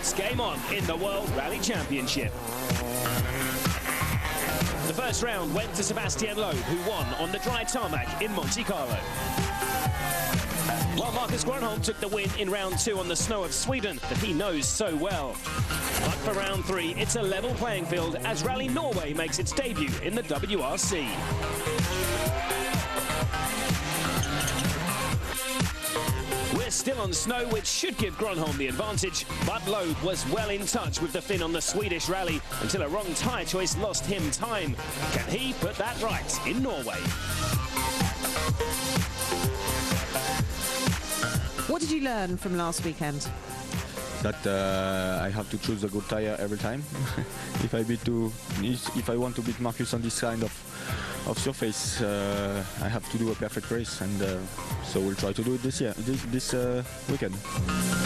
It's game on in the World Rally Championship. The first round went to Sebastian Loeb, who won on the dry tarmac in Monte Carlo. While Marcus Grönholm took the win in round 2 on the snow of Sweden that he knows so well. But for round 3, it's a level playing field as Rally Norway makes its debut in the WRC. We're still on snow, which should give Grönholm the advantage, but Loeb was well in touch with the Finn on the Swedish rally until a wrong tyre choice lost him time. Can he put that right in Norway? What did you learn from last weekend? That I have to choose a good tire every time. If I want to beat Marcus on this kind of surface, I have to do a perfect race, and so we'll try to do it this weekend.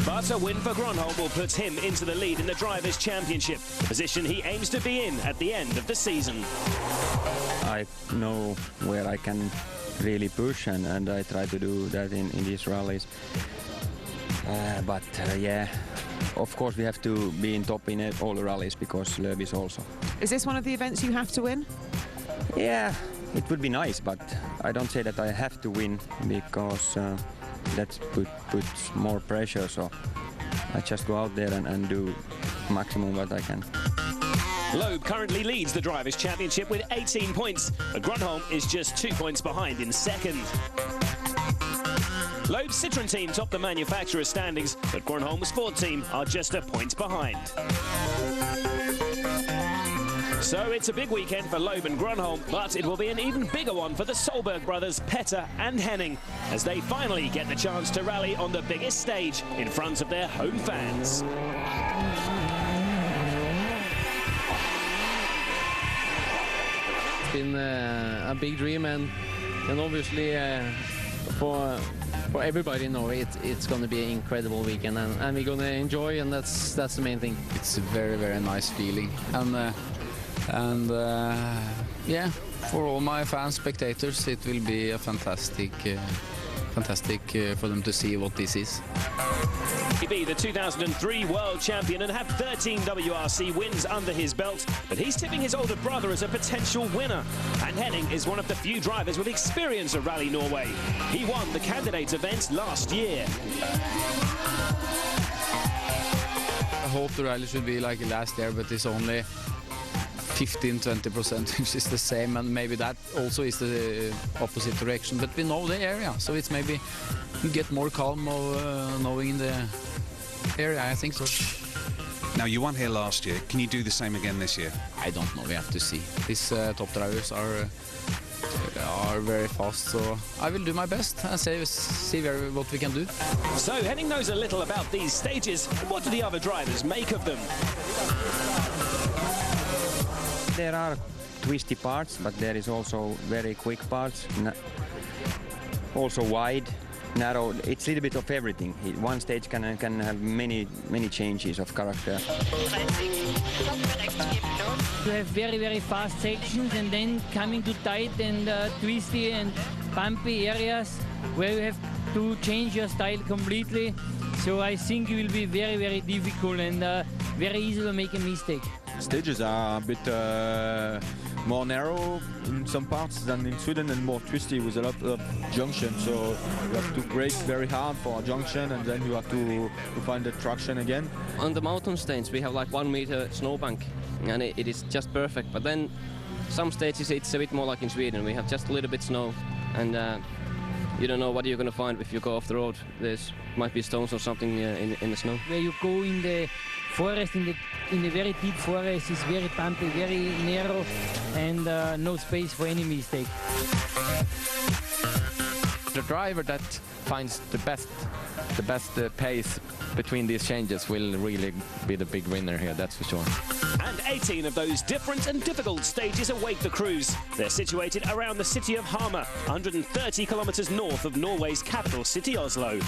But a win for Grönholm will put him into the lead in the Drivers' Championship, a position he aims to be in at the end of the season. I know where I can really push, and I try to do that in these rallies. But yeah, of course we have to be in top in all the rallies because Loeb is also. Is this one of the events you have to win? Yeah, it would be nice, but I don't say that I have to win because that puts more pressure. So I just go out there and do maximum what I can. Loeb currently leads the Drivers' Championship with 18 points, but Grönholm is just 2 points behind in second. Loeb's Citroën team topped the manufacturer's standings, but Grönholm's Ford team are just a point behind. So it's a big weekend for Loeb and Grönholm, but it will be an even bigger one for the Solberg brothers, Petter and Henning, as they finally get the chance to rally on the biggest stage in front of their home fans. It's been a big dream, and obviously for everybody in Norway, it's going to be an incredible weekend, and we're going to enjoy, and that's the main thing. It's a very, very nice feeling, and yeah, for all my fans, spectators, it will be a fantastic for them to see what this is. He'd be the 2003 world champion and have 13 WRC wins under his belt, but he's tipping his older brother as a potential winner. And Henning is one of the few drivers with experience of Rally Norway. He won the candidates event last year. I hope the rally should be like last year, but it's only 15–20%, which is the same, and maybe that also is the opposite direction. But we know the area, so it's maybe get more calm of knowing the area, I think so. Now, you won here last year. Can you do the same again this year? I don't know, we have to see. These top drivers are very fast, so I will do my best and see what we can do. So Henning knows a little about these stages. What do the other drivers make of them? There are twisty parts, but there is also very quick parts, also wide, narrow. It's a little bit of everything. One stage can have many changes of character. You have very, very fast sections, and then coming to tight and twisty and bumpy areas where you have to change your style completely. So I think it will be very, very difficult and very easy to make a mistake. Stages are a bit more narrow in some parts than in Sweden, and more twisty with a lot of junction. So you have to brake very hard for a junction, and then you have to find the traction again. On the mountain stage, we have like 1 meter snowbank, and it is just perfect. But then some stages it's a bit more like in Sweden. We have just a little bit snow, and you don't know what you're going to find if you go off the road. There's might be stones or something in the snow. Where you go in the forest, in the very deep forest, is very bumpy, very narrow, and no space for any mistake. The driver that finds the best pace between these changes will really be the big winner here, that's for sure. And 18 of those different and difficult stages await the crews. They're situated around the city of Hamar, 130 kilometers north of Norway's capital city, Oslo.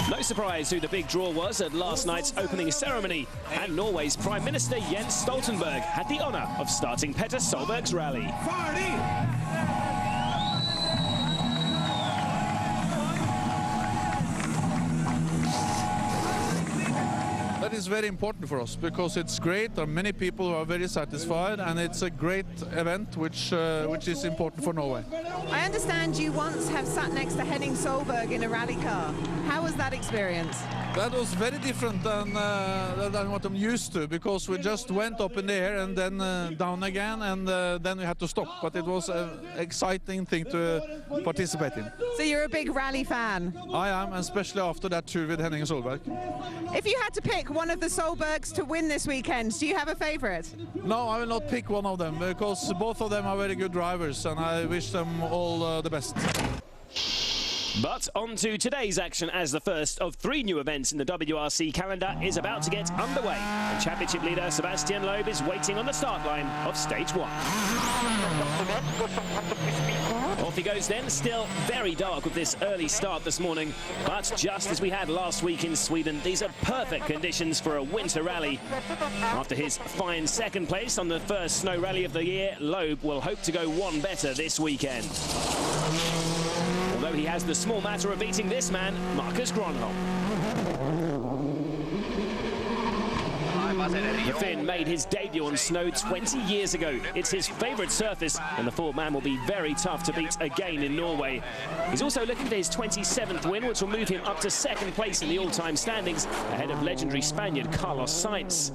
No No surprise who the big draw was at last night's opening ceremony, and Norway's Prime Minister Jens Stoltenberg had the honour of starting Petter Solberg's rally. That is very important for us because it's great. There are many people who are very satisfied, and it's a great event which is important for Norway. I understand you once have sat next to Henning Solberg in a rally car. How was that experience? That was very different than what I'm used to, because we just went up in the air and then down again, and then we had to stop. But it was an exciting thing to participate in. So you're a big rally fan? I am, especially after that tour with Henning Solberg. If you had to pick one of the Solbergs to win this weekend, do you have a favourite? No, I will not pick one of them, because both of them are very good drivers, and I wish them all the best. But on to today's action, as the first of 3 new events in the WRC calendar is about to get underway. And championship leader Sebastian Loeb is waiting on the start line of stage 1. Off he goes then, still very dark with this early start this morning. But just as we had last week in Sweden, these are perfect conditions for a winter rally. After his fine second place on the first snow rally of the year, Loeb will hope to go one better this weekend. Although he has the small matter of beating this man, Marcus Gronholm. The Finn made his debut on snow 20 years ago. It's his favourite surface, and the Ford man will be very tough to beat again in Norway. He's also looking for his 27th win, which will move him up to second place in the all-time standings, ahead of legendary Spaniard Carlos Sainz.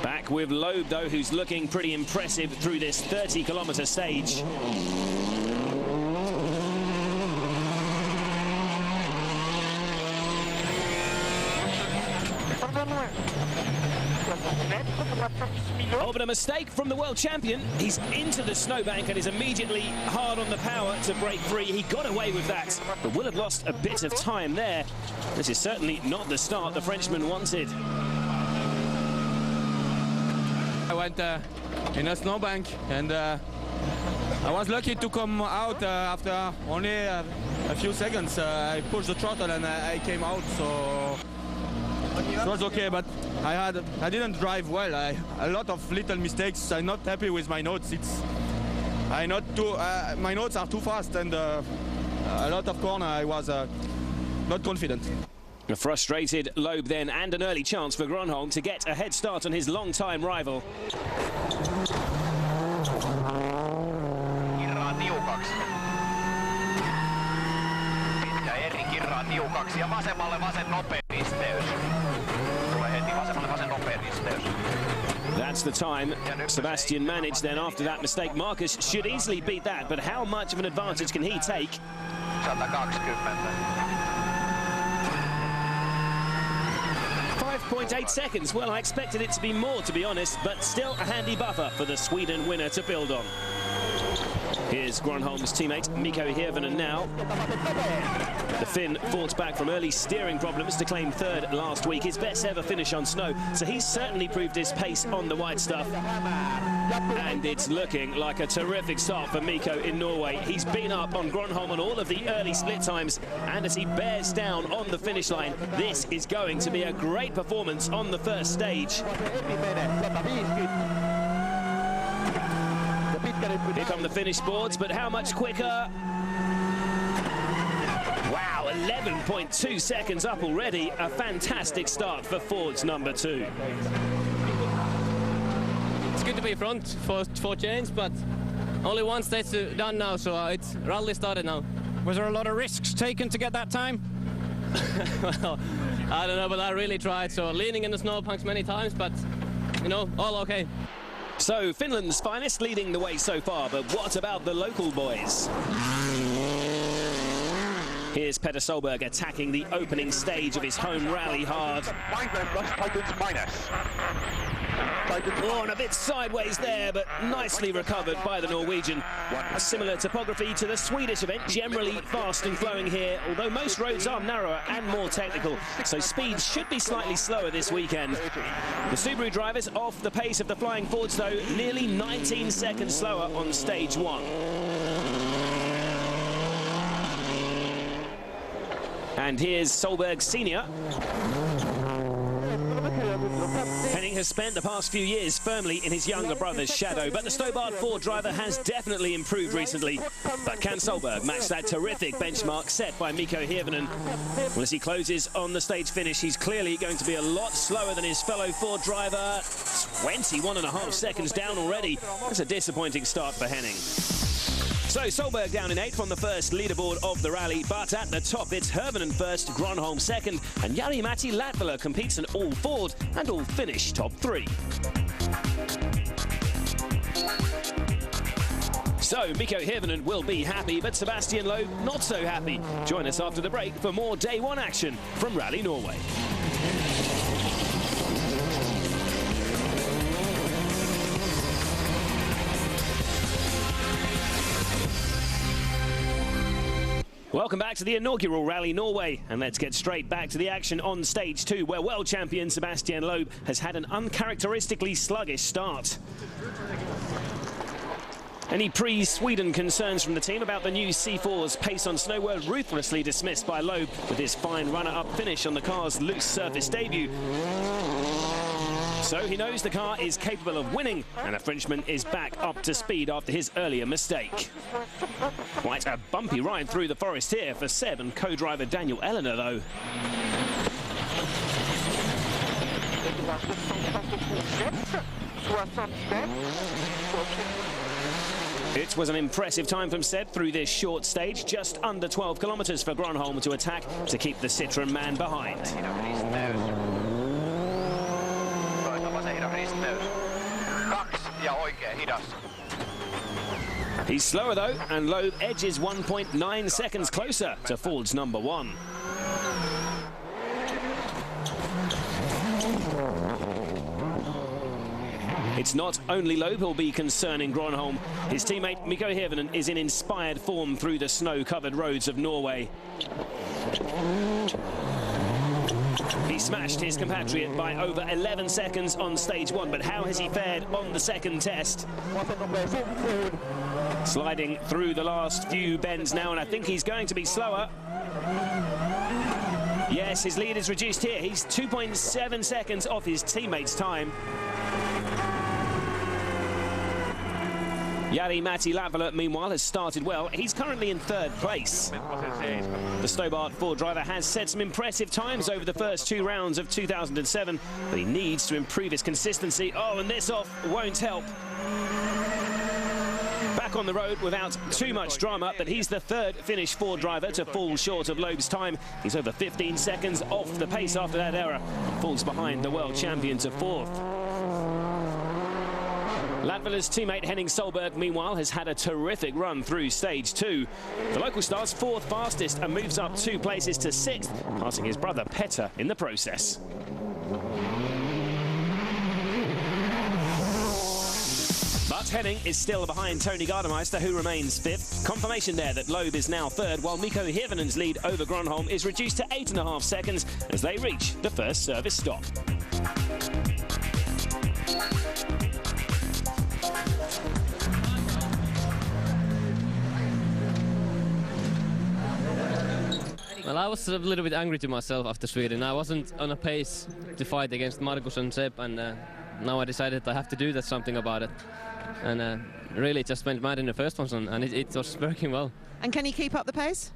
Back with Loeb, though, who's looking pretty impressive through this 30-kilometre stage. Oh, but a mistake from the world champion. He's into the snowbank and is immediately hard on the power to break free. He got away with that, but will have lost a bit of time there. This is certainly not the start the Frenchman wanted. I went in a snowbank, and I was lucky to come out after only a few seconds. I pushed the throttle and I came out, so it was okay. But I didn't drive well. A lot of little mistakes. I'm not happy with my notes. My notes are too fast, and a lot of corner I was not confident. A frustrated Loeb then, and an early chance for Gronholm to get a head start on his long-time rival. That's the time Sebastian managed then after that mistake. Marcus should easily beat that, but how much of an advantage can he take? 5.8 seconds. Well, I expected it to be more, to be honest, but still a handy buffer for the Sweden winner to build on. Here's Gronholm's teammate Mikko Hirvonen now. The Finn fought back from early steering problems to claim third last week. His best ever finish on snow, so he's certainly proved his pace on the white stuff. And it's looking like a terrific start for Mikko in Norway. He's been up on Gronholm on all of the early split times, and as he bears down on the finish line, this is going to be a great performance on the first stage. Here come the finish boards, but how much quicker? Wow, 11.2 seconds up already. A fantastic start for Ford's number 2. It's good to be front for change, but only one stage done now, so it's rally started now. Was there a lot of risks taken to get that time? Well, I don't know, but I really tried. So leaning in the snowbanks many times, but you know, all okay. So Finland's finest leading the way so far, but what about the local boys? Here's Petter Solberg attacking the opening stage of his home rally hard. Oh, and a bit sideways there, but nicely recovered by the Norwegian. A similar topography to the Swedish event, generally fast and flowing here, although most roads are narrower and more technical, so speed should be slightly slower this weekend. The Subaru drivers off the pace of the Flying Fords, though, nearly 19 seconds slower on stage 1. And here's Solberg Senior. Henning has spent the past few years firmly in his younger brother's shadow, but the Stobart Ford driver has definitely improved recently. But can Solberg match that terrific benchmark set by Mikko Hirvonen? Well, as he closes on the stage finish, he's clearly going to be a lot slower than his fellow Ford driver. 21.5 seconds down already. That's a disappointing start for Henning. So Solberg down in 8th on the first leaderboard of the rally, but at the top it's Hirvonen first, Gronholm second, and Jari-Matti Latvala competes in all Ford and all Finnish top 3. So Mikko Hirvonen will be happy, but Sebastian Loeb not so happy. Join us after the break for more Day 1 action from Rally Norway. Welcome back to the inaugural Rally Norway, and let's get straight back to the action on stage 2, where world champion Sebastian Loeb has had an uncharacteristically sluggish start. Any pre-Sweden concerns from the team about the new C4's pace on snow were ruthlessly dismissed by Loeb with his fine runner-up finish on the car's loose surface debut. So he knows the car is capable of winning, and the Frenchman is back up to speed after his earlier mistake. Quite a bumpy ride through the forest here for Seb and co-driver Daniel Eleanor, though. It was an impressive time from Seb through this short stage, just under 12 kilometres for Gronholm to attack to keep the Citroen man behind. He's slower though, and Loeb edges 1.9 seconds closer to Ford's number 1. It's not only Loeb who'll be concerning Gronholm. His teammate Mikko Hirvonen is in inspired form through the snow-covered roads of Norway. He smashed his compatriot by over 11 seconds on stage 1, but how has he fared on the second test? Sliding through the last few bends now, and I think he's going to be slower. Yes, his lead is reduced here. He's 2.7 seconds off his teammate's time. Jari-Matti Latvala, meanwhile, has started well. He's currently in 3rd place. The Stobart Ford driver has set some impressive times over the first 2 rounds of 2007, but he needs to improve his consistency. Oh, and this off won't help. Back on the road without too much drama, but he's the 3rd Finnish Ford driver to fall short of Loeb's time. He's over 15 seconds off the pace after that error and falls behind the world champion to 4th. Latvala's teammate Henning Solberg, meanwhile, has had a terrific run through stage 2. The local star's 4th fastest and moves up 2 places to 6th, passing his brother Petter in the process. But Henning is still behind Tony Gardemeister, who remains 5th. Confirmation there that Loeb is now 3rd, while Mikko Hirvonen's lead over Gronholm is reduced to 8.5 seconds as they reach the first service stop. Well, I was a little bit angry to myself after Sweden. I wasn't on a pace to fight against Markus and Seb, and now I decided I have to do something about it. And really just went mad in the first one, and it was working well. And can you keep up the pace?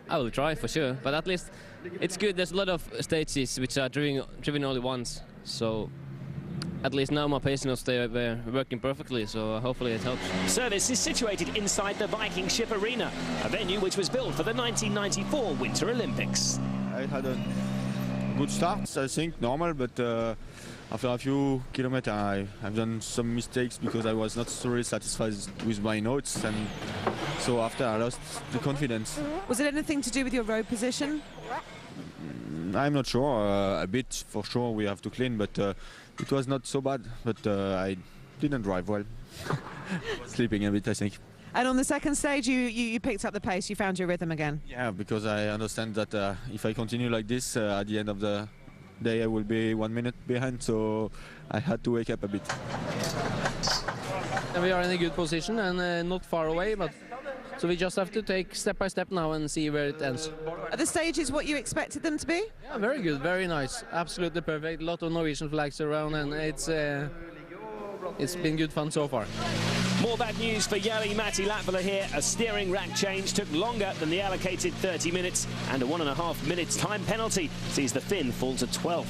I will try for sure, but at least it's good. There's a lot of stages which are driven only once, so at least now my pace notes were working perfectly, so hopefully it helps. Service is situated inside the Viking Ship Arena, a venue which was built for the 1994 Winter Olympics. I had a good start, I think, normal, but after a few kilometers I've done some mistakes because I was not really satisfied with my notes, and so after I lost the confidence. Was it anything to do with your road position? I'm not sure, a bit for sure we have to clean, but it was not so bad, but I didn't drive well. Sleeping a bit, I think. And on the second stage, you picked up the pace, you found your rhythm again? Yeah, because I understand that if I continue like this, at the end of the day I will be 1 minute behind, so I had to wake up a bit. And we are in a good position and not far away, but So we just have to take step by step now and see where it ends. Are the stages what you expected them to be? Yeah, very good, very nice, absolutely perfect. A lot of Norwegian flags around, and it's been good fun so far. More bad news for Jari-Matti Latvala here. A steering rack change took longer than the allocated 30 minutes, and a 1.5 minutes time penalty sees the Finn fall to 12th.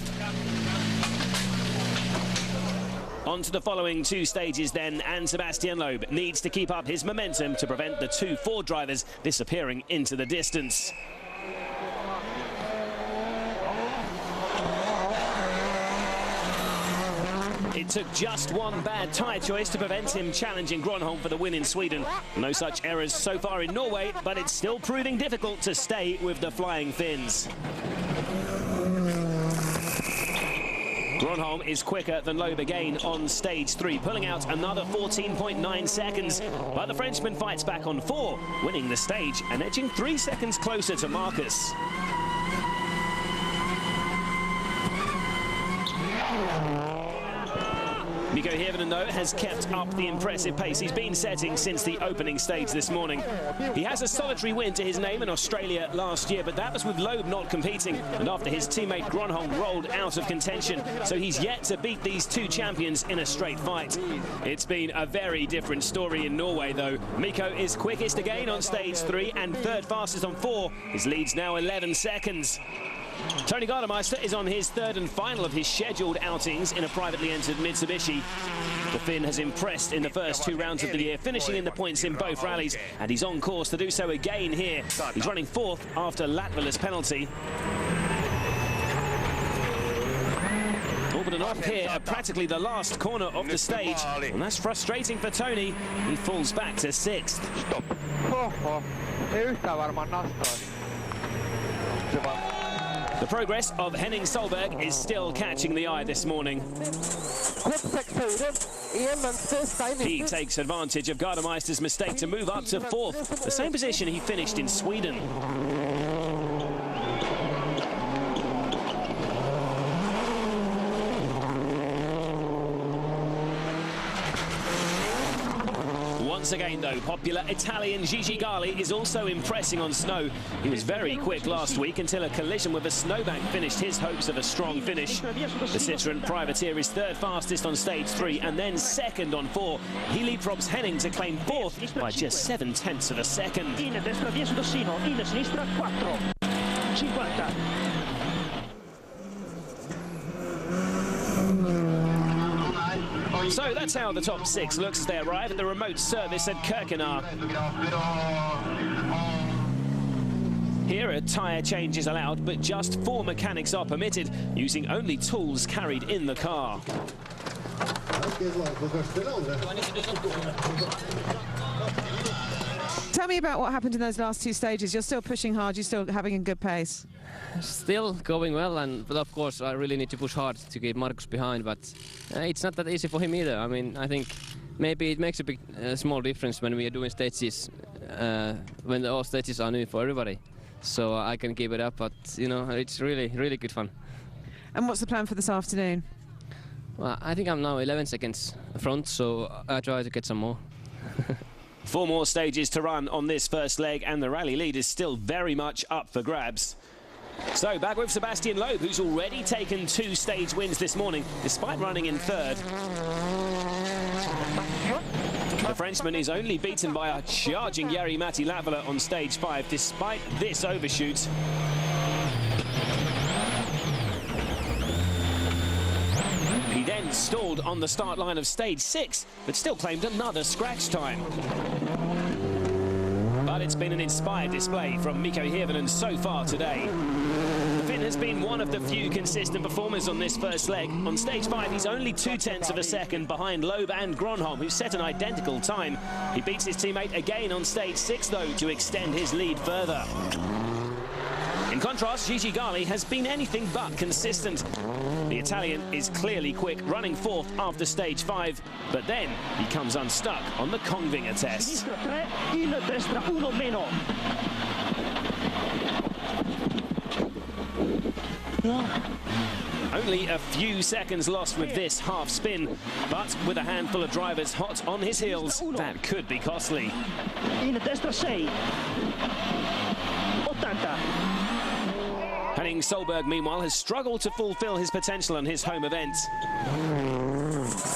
On to the following two stages then, and Sebastian Loeb needs to keep up his momentum to prevent the two Ford drivers disappearing into the distance. It took just one bad tyre choice to prevent him challenging Gronholm for the win in Sweden. No such errors so far in Norway, but it's still proving difficult to stay with the Flying Finns. Gronholm is quicker than Loeb again on stage 3, pulling out another 14.9 seconds. But the Frenchman fights back on 4, winning the stage and edging 3 seconds closer to Marcus. Mikko Hirvonen, though, has kept up the impressive pace he's been setting since the opening stage this morning. He has a solitary win to his name in Australia last year, but that was with Loeb not competing and after his teammate Gronholm rolled out of contention. So he's yet to beat these two champions in a straight fight. It's been a very different story in Norway, though. Mikko is quickest again on stage 3 and third fastest on 4. His lead's now 11 seconds. Tony Gardemeister is on his third and final of his scheduled outings in a privately entered Mitsubishi. The Finn has impressed in the first 2 rounds of the year, finishing in the points in both rallies, and he's on course to do so again here. He's running 4th after Latvala's penalty. Orbiting up here at practically the last corner of the stage, and that's frustrating for Tony. He falls back to 6th. The progress of Henning Solberg is still catching the eye this morning. He takes advantage of Gardemeister's mistake to move up to 4th, the same position he finished in Sweden. Once again, though, popular Italian Gigi Gali is also impressing on snow. He was very quick last week until a collision with a snowbank finished his hopes of a strong finish. The Citroën Privateer is third fastest on stage 3 and then second on 4. He leapfrogs Henning to claim 4th by just 7/10 of a second. So that's how the top 6 looks as they arrive at the remote service at Kirkenar. Here a tyre change is allowed, but just 4 mechanics are permitted, using only tools carried in the car. Tell me about what happened in those last 2 stages. You're still pushing hard, you're still having a good pace. Still going well, but of course I really need to push hard to keep Marcus behind, but it's not that easy for him either. I mean, I think maybe it makes a small difference when we are doing stages, when all stages are new for everybody. So I can keep it up, but you know, it's really, really good fun. And what's the plan for this afternoon? Well, I think I'm now 11 seconds front, so I try to get some more. 4 more stages to run on this first leg, and the rally lead is still very much up for grabs. So back with Sebastian Loeb, who's already taken 2 stage wins this morning, despite running in 3rd. The Frenchman is only beaten by a charging Jari-Matti Latvala on stage 5, despite this overshoot. He then stalled on the start line of stage 6, but still claimed another scratch time. But it's been an inspired display from Mikko Hirvonen so far today. The Finn has been one of the few consistent performers on this first leg. On stage 5, he's only 0.2 of a second behind Loeb and Gronholm, who set an identical time. He beats his teammate again on stage 6, though, to extend his lead further. In contrast, Gigi Gali has been anything but consistent. The Italian is clearly quick, running 4th after stage 5, but then he comes unstuck on the Kongvinger test. Only a few seconds lost with this half spin, but with a handful of drivers hot on his heels, that could be costly. In destra 6. 80. Henning Solberg, meanwhile, has struggled to fulfill his potential on his home event.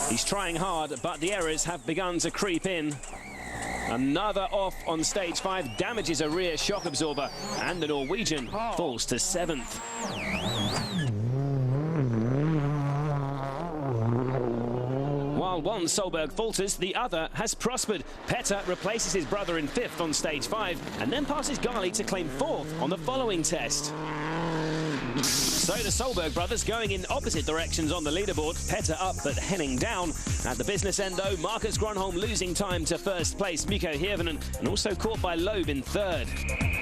He's trying hard, but the errors have begun to creep in. Another off on stage 5 damages a rear shock absorber, and the Norwegian falls to 7th. While one Solberg falters, the other has prospered. Petter replaces his brother in 5th on stage 5 and then passes Gali to claim 4th on the following test. So the Solberg brothers going in opposite directions on the leaderboard. Petter up but Henning down. At the business end though, Marcus Grönholm losing time to first place Mikko Hirvonen and also caught by Loeb in 3rd.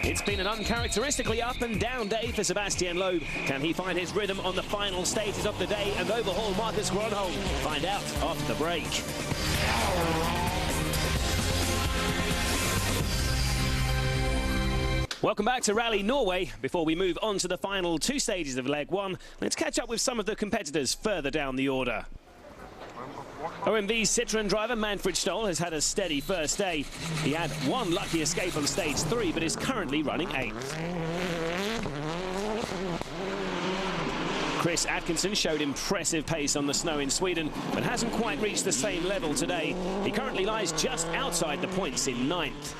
It's been an uncharacteristically up and down day for Sebastian Loeb. Can he find his rhythm on the final stages of the day and overhaul Marcus Grönholm? Find out after the break. Welcome back to Rally Norway. Before we move on to the final 2 stages of leg 1, let's catch up with some of the competitors further down the order. OMV's Citroën driver Manfred Stoll has had a steady first day. He had one lucky escape on stage 3, but is currently running 8th. Chris Atkinson showed impressive pace on the snow in Sweden, but hasn't quite reached the same level today. He currently lies just outside the points in 9th.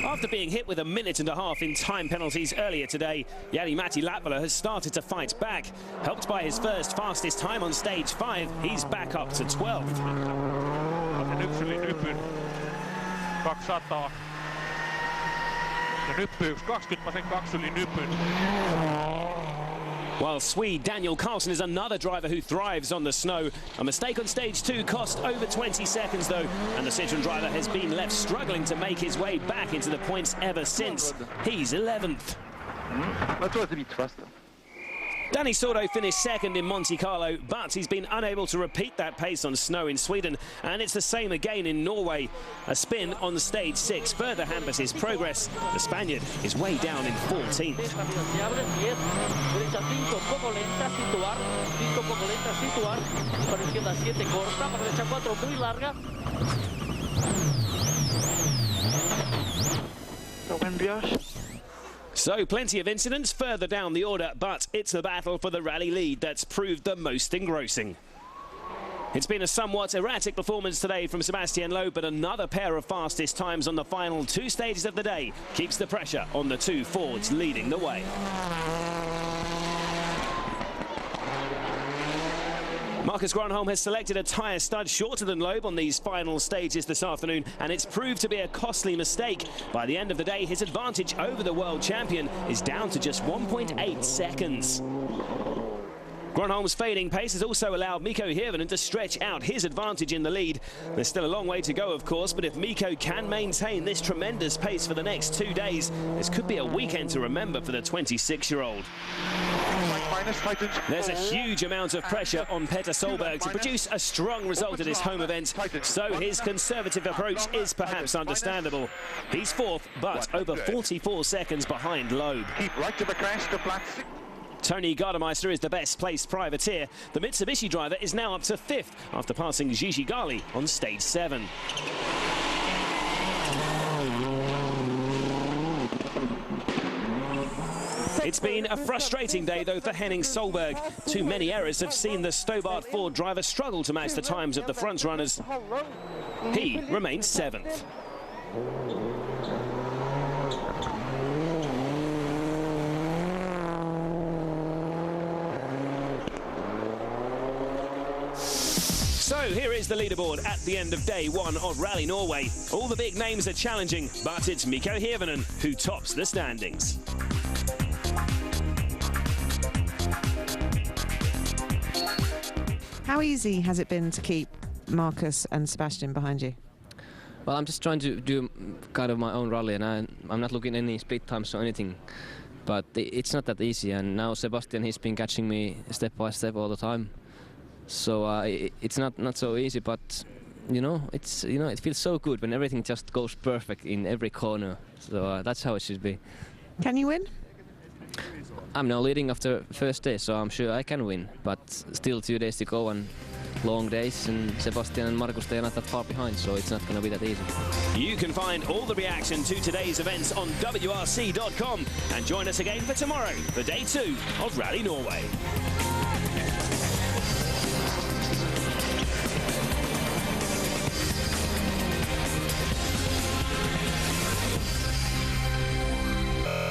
After being hit with 1.5 minutes in time penalties earlier today, Jari-Matti Latvala has started to fight back. Helped by his first fastest time on stage 5, he's back up to 12th. 200. Ja nyppy 1.22 yli nypyn. While Swede Daniel Carlson is another driver who thrives on the snow. A mistake on stage 2 cost over 20 seconds though, and the Citroën driver has been left struggling to make his way back into the points ever since. He's 11th. Jag tror att det blir faster. Danny Sordo finished 2nd in Monte Carlo, but he's been unable to repeat that pace on snow in Sweden, and it's the same again in Norway. A spin on stage 6 further hampers his progress. The Spaniard is way down in 14th. So plenty of incidents further down the order, but it's the battle for the rally lead that's proved the most engrossing. It's been a somewhat erratic performance today from Sebastian Loeb, but another pair of fastest times on the final 2 stages of the day keeps the pressure on the 2 Fords leading the way. Marcus Grönholm has selected a tyre stud shorter than Loeb on these final stages this afternoon, and it's proved to be a costly mistake. By the end of the day, his advantage over the world champion is down to just 1.8 seconds. Grönholm's fading pace has also allowed Mikko Hirvonen to stretch out his advantage in the lead. There's still a long way to go, of course, but if Mikko can maintain this tremendous pace for the next 2 days, this could be a weekend to remember for the 26-year-old. There's a huge amount of pressure on Petter Solberg to produce a strong result at his home event, so his conservative approach is perhaps understandable. He's 4th, but over 44 seconds behind Loeb. Keep right to the crest, the flat. Tony Gardemeister is the best-placed privateer. The Mitsubishi driver is now up to 5th after passing Gigi Gali on stage 7. It's been a frustrating day, though, for Henning Solberg. Too many errors have seen the Stobart Ford driver struggle to match the times of the front-runners. He remains 7th. So here is the leaderboard at the end of day 1 of Rally Norway. All the big names are challenging, but it's Mikko Hirvonen who tops the standings. How easy has it been to keep Marcus and Sebastian behind you? Well, I'm just trying to do kind of my own rally, and I'm not looking any speed times or anything. But it's not that easy, and now Sebastian, he's been catching me step by step all the time. So it's not so easy, but it feels so good when everything just goes perfect in every corner. So that's how it should be. Can you win? I'm now leading after first day, so I'm sure I can win. But still 2 days to go and long days, and Sebastian and Markus, they are not that far behind, so it's not going to be that easy. You can find all the reaction to today's events on WRC.com and join us again for tomorrow for day 2 of Rally Norway.